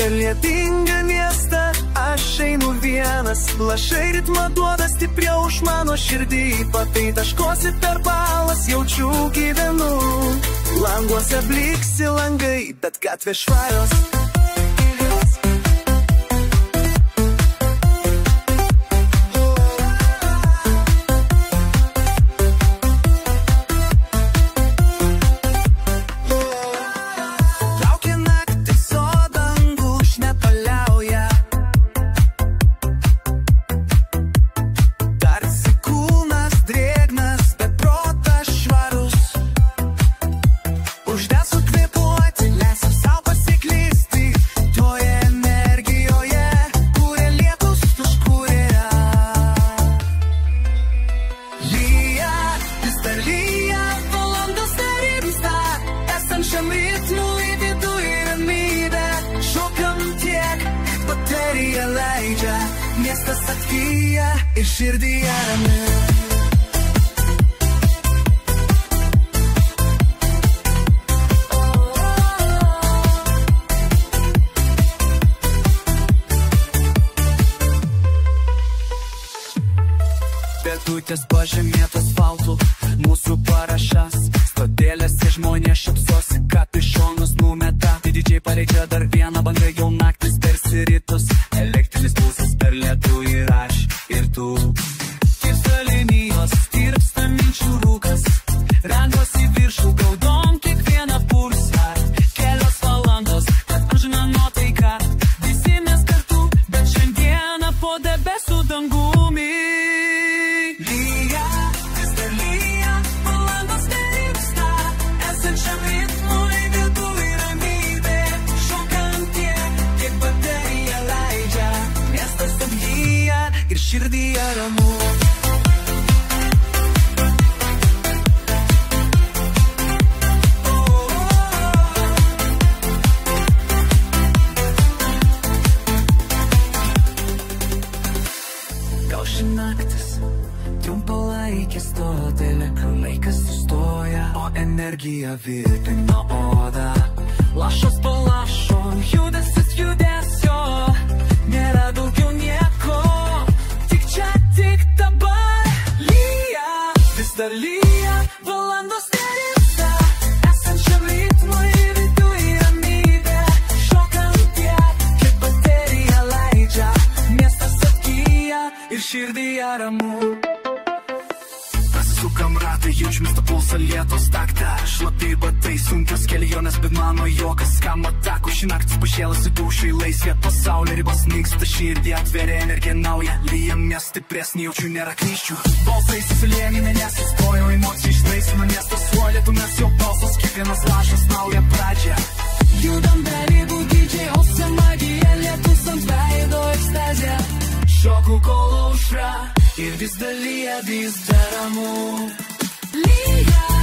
per lietingą miestą aš einu vienas, lašai ritmą duoda stipriau už mano širdį, patai taškosi per balas, jaučiu gyvenu, languose bliksi langai, bet gatvės švarios. Miestas atgyja ir širdyje rami. Pėdutės pažemėtas asfaltų, mūsų parašas, stodėlėse žmonės šypsosi, kad iš šonus numeta. Tai didžiai paleidžia dar vieną bangą, jau naktis tarsi rytus, elektrinis pulsas per lietų ir aš, ir tu. Kirsta linijos, tirpsta minčių rūkas, rankos į viršų, gaudom kiekvieną pulsą. Kelios valandos, kad amžina nuotaika, visi mes kartu, bet šiandieną po debesų dangumi. Lyja, vis dar lyja, valandos nerimsta, esančiam ritmui viduj ramybė, šokant tiek, kiek baterija leidžia, miestas atgyja ir širdyje ramu. Gal ši naktis trumpalaikė stotelė, laikas sustoja, o energija virpina odą. Lašas po lašo, judesis judesio, nėra daugiau nieko, tik čia, tik dabar. Lyja, vis dar lyja, valandos nerimsta, esančiam ritmui viduj ramybė, šokant tiek, kiek baterija leidžia, miestas atgyja ir širdyje ramu. Sukam ratai, jaučiamės tą pulsą lietos taktą, šlapiai batai, sunkios kelionės, bet mano juokas skamba taku. Ši naktis pašėlusi dušai, laisvė pasaulio ribos nyksta, širdį atveria energija nauja, lyjam mes stipresnį, jaučiu nėra kryščių. Balsai susilėmina, nesustojo, emocijų išlaisvina, miestas suolėtų, mes jo balsas, kiekvienas lašas nauja pradžia. Judam be ribų dydžiai, ausia magija, lietus ant veido ekstazija. Šoku kol aušra ir vis dar lyja, vis dar ramu. Lyja.